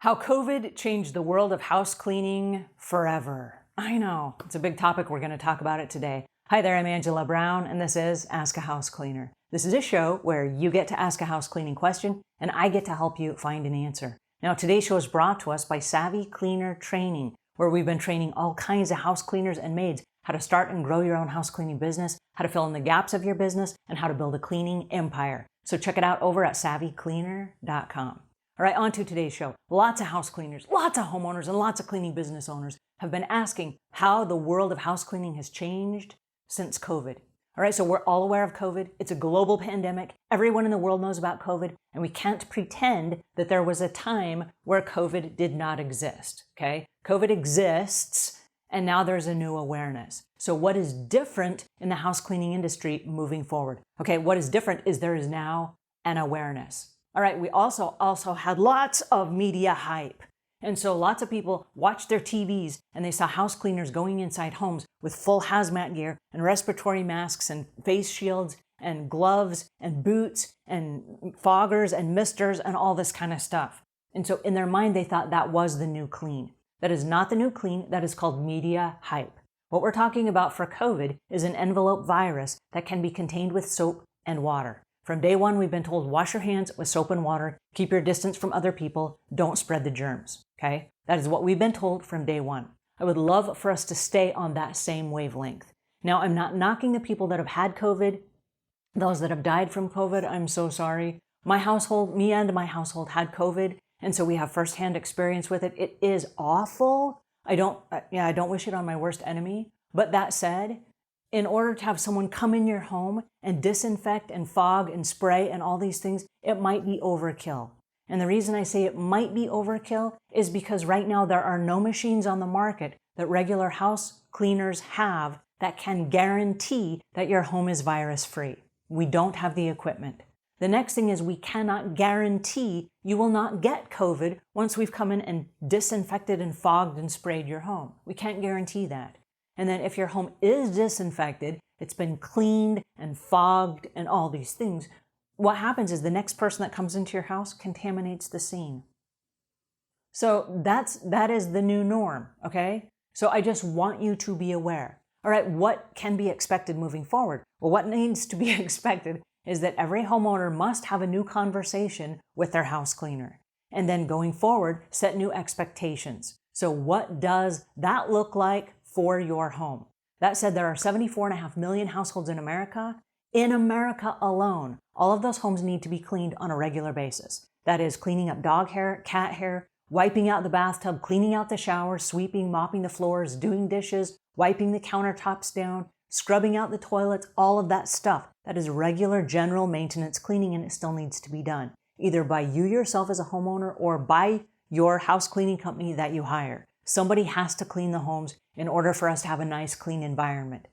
How COVID changed the world of house cleaning forever. I know, it's a big topic. We're going to talk about it today. Hi there, I'm Angela Brown, and this is Ask a House Cleaner. This is a show where you get to ask a house cleaning question, and I get to help you find an answer. Now, today's show is brought to us by Savvy Cleaner Training, where we've been training all kinds of house cleaners and maids how to start and grow your own house cleaning business, how to fill in the gaps of your business, and how to build a cleaning empire. So check it out over at savvycleaner.com. All right, on to today's show. Lots of house cleaners, lots of homeowners, and lots of cleaning business owners have been asking how the world of house cleaning has changed since COVID. All right, so we're all aware of COVID. It's a global pandemic. Everyone in the world knows about COVID, and we can't pretend that there was a time where COVID did not exist, okay? COVID exists, and now there's a new awareness. So what is different in the house cleaning industry moving forward? Okay, what is different is there is now an awareness. All right, we also had lots of media hype. And so lots of people watched their TVs and they saw house cleaners going inside homes with full hazmat gear and respiratory masks and face shields and gloves and boots and foggers and misters and all this kind of stuff. And so in their mind, they thought that was the new clean. That is not the new clean. That is called media hype. What we're talking about for COVID is an envelope virus that can be contained with soap and water. From day one, we've been told, wash your hands with soap and water, keep your distance from other people, don't spread the germs, okay? That is what we've been told from day one. I would love for us to stay on that same wavelength. Now, I'm not knocking the people that have had COVID, those that have died from COVID, I'm so sorry. My household, me and my household had COVID, and so we have firsthand experience with it. It is awful. I don't wish it on my worst enemy. But that said, in order to have someone come in your home and disinfect and fog and spray and all these things, it might be overkill. And the reason I say it might be overkill is because right now there are no machines on the market that regular house cleaners have that can guarantee that your home is virus-free. We don't have the equipment. The next thing is we cannot guarantee you will not get COVID once we've come in and disinfected and fogged and sprayed your home. We can't guarantee that. And then if your home is disinfected, it's been cleaned and fogged and all these things, what happens is the next person that comes into your house contaminates the scene. So that is the new norm, okay? So I just want you to be aware. All right, what can be expected moving forward? Well, what needs to be expected is that every homeowner must have a new conversation with their house cleaner. And then going forward, set new expectations. So what does that look like for your home? That said, there are 74.5 million households in America. In America alone, all of those homes need to be cleaned on a regular basis. That is cleaning up dog hair, cat hair, wiping out the bathtub, cleaning out the shower, sweeping, mopping the floors, doing dishes, wiping the countertops down, scrubbing out the toilets, all of that stuff. That is regular general maintenance cleaning, and it still needs to be done, either by you yourself as a homeowner or by your house cleaning company that you hire. Somebody has to clean the homes in order for us to have a nice, clean environment.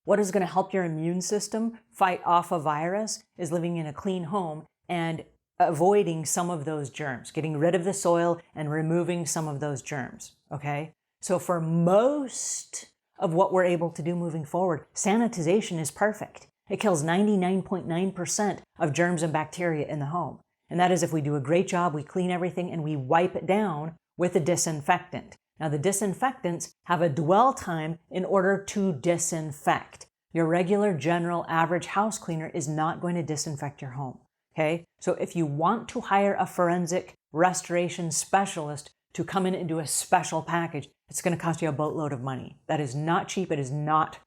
What is going to help your immune system fight off a virus is living in a clean home and avoiding some of those germs, getting rid of the soil and removing some of those germs, okay? So for most of what we're able to do moving forward, sanitization is perfect. It kills 99.9% of germs and bacteria in the home. And that is if we do a great job, we clean everything, and we wipe it down with a disinfectant. Now, the disinfectants have a dwell time in order to disinfect. Your regular, general, average house cleaner is not going to disinfect your home, okay? So if you want to hire a forensic restoration specialist to come in and do a special package, it's going to cost you a boatload of money. That is not cheap. It is not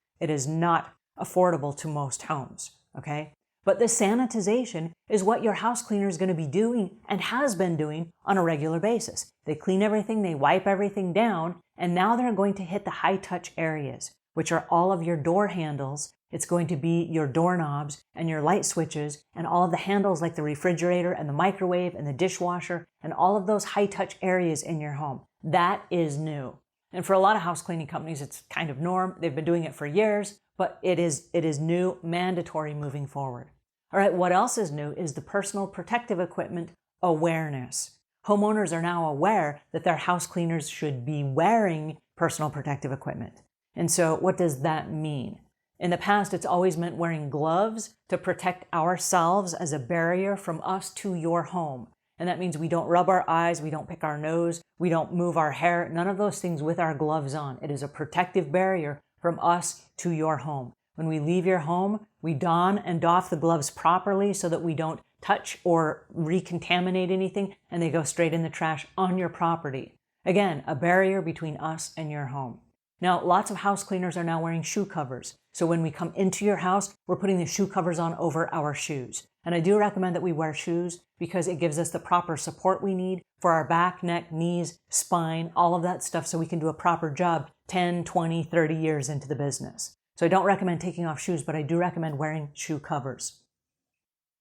affordable to most homes, okay? But the sanitization is what your house cleaner is going to be doing and has been doing on a regular basis. They clean everything, they wipe everything down, and now they're going to hit the high-touch areas, which are all of your door handles. It's going to be your doorknobs and your light switches and all of the handles like the refrigerator and the microwave and the dishwasher and all of those high-touch areas in your home. That is new. And for a lot of house cleaning companies, it's kind of norm. They've been doing it for years, but it is new, mandatory moving forward. All right, what else is new is the personal protective equipment awareness. Homeowners are now aware that their house cleaners should be wearing personal protective equipment. And so what does that mean? In the past, it's always meant wearing gloves to protect ourselves as a barrier from us to your home. And that means we don't rub our eyes, we don't pick our nose, we don't move our hair, none of those things with our gloves on. It is a protective barrier from us to your home. When we leave your home, we don and doff the gloves properly so that we don't touch or recontaminate anything, and they go straight in the trash on your property. Again, a barrier between us and your home. Now, lots of house cleaners are now wearing shoe covers. So when we come into your house, we're putting the shoe covers on over our shoes. And I do recommend that we wear shoes because it gives us the proper support we need for our back, neck, knees, spine, all of that stuff so we can do a proper job 10, 20, 30 years into the business. So I don't recommend taking off shoes, but I do recommend wearing shoe covers.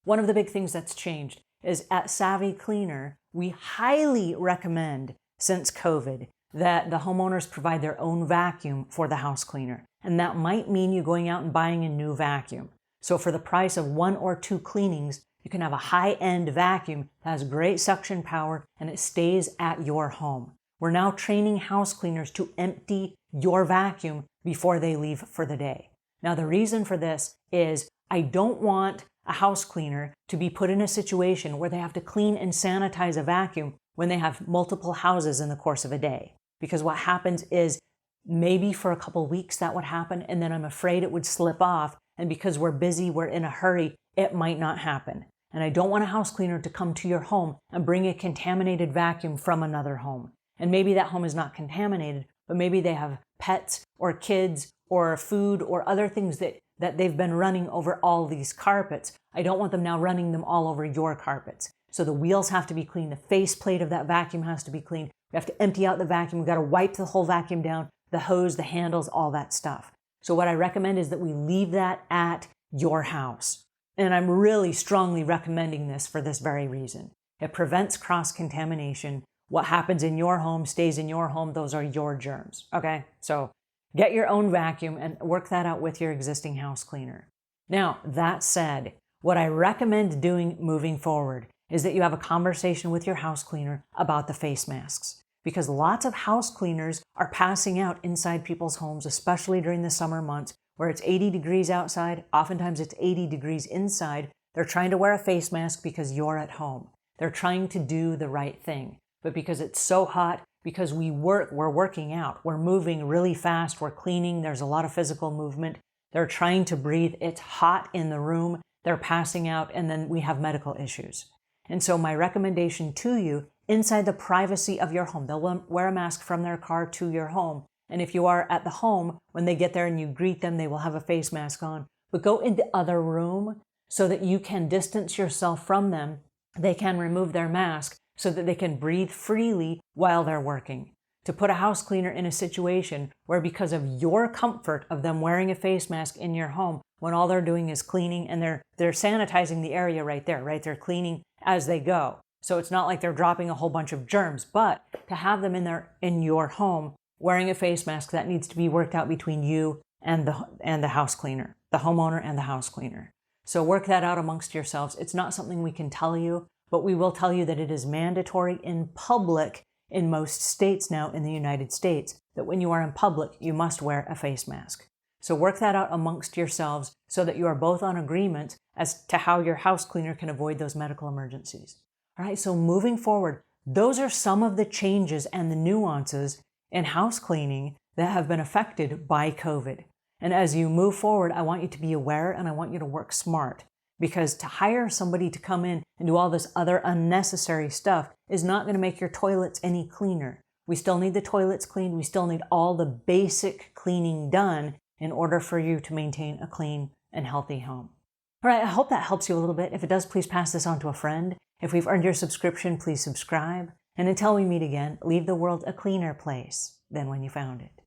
One of the big things that's changed is at Savvy Cleaner, we highly recommend, since COVID, that the homeowners provide their own vacuum for the house cleaner. And that might mean you going out and buying a new vacuum. So for the price of 1 or 2 cleanings, you can have a high-end vacuum that has great suction power and it stays at your home. We're now training house cleaners to empty your vacuum before they leave for the day. Now the reason for this is I don't want a house cleaner to be put in a situation where they have to clean and sanitize a vacuum when they have multiple houses in the course of a day. Because what happens is maybe for a couple weeks that would happen, and then I'm afraid it would slip off, and because we're busy, we're in a hurry, it might not happen. And I don't want a house cleaner to come to your home and bring a contaminated vacuum from another home. And maybe that home is not contaminated, but maybe they have pets or kids or food or other things that they've been running over all these carpets. I don't want them now running them all over your carpets. So the wheels have to be clean. The faceplate of that vacuum has to be clean. We have to empty out the vacuum. We've got to wipe the whole vacuum down, the hose, the handles, all that stuff. So what I recommend is that we leave that at your house. And I'm really strongly recommending this for this very reason. It prevents cross-contamination. What happens in your home stays in your home. Those are your germs, okay? So get your own vacuum and work that out with your existing house cleaner. Now, that said, what I recommend doing moving forward is that you have a conversation with your house cleaner about the face masks. Because lots of house cleaners are passing out inside people's homes, especially during the summer months where it's 80 degrees outside. Oftentimes it's 80 degrees inside. They're trying to wear a face mask because you're at home. They're trying to do the right thing. But because it's so hot, because we're working out, we're moving really fast, we're cleaning, there's a lot of physical movement. They're trying to breathe. It's hot in the room. They're passing out, and then we have medical issues. And so my recommendation to you, inside the privacy of your home, they'll wear a mask from their car to your home. And if you are at the home, when they get there and you greet them, they will have a face mask on. But go in the other room so that you can distance yourself from them. They can remove their mask so that they can breathe freely while they're working. To put a house cleaner in a situation where because of your comfort of them wearing a face mask in your home, when all they're doing is cleaning and they're sanitizing the area right there, right? They're cleaning as they go. So it's not like they're dropping a whole bunch of germs, but to have them in your home wearing a face mask, that needs to be worked out between you and the house cleaner, the homeowner and the house cleaner. So work that out amongst yourselves. It's not something we can tell you, but we will tell you that it is mandatory in public in most states now in the United States, that when you are in public, you must wear a face mask. So work that out amongst yourselves so that you are both on agreement as to how your house cleaner can avoid those medical emergencies. All right, so moving forward, those are some of the changes and the nuances in house cleaning that have been affected by COVID. And as you move forward, I want you to be aware and I want you to work smart, because to hire somebody to come in and do all this other unnecessary stuff is not going to make your toilets any cleaner. We still need the toilets cleaned. We still need all the basic cleaning done in order for you to maintain a clean and healthy home. All right, I hope that helps you a little bit. If it does, please pass this on to a friend. If we've earned your subscription, please subscribe. And until we meet again, leave the world a cleaner place than when you found it.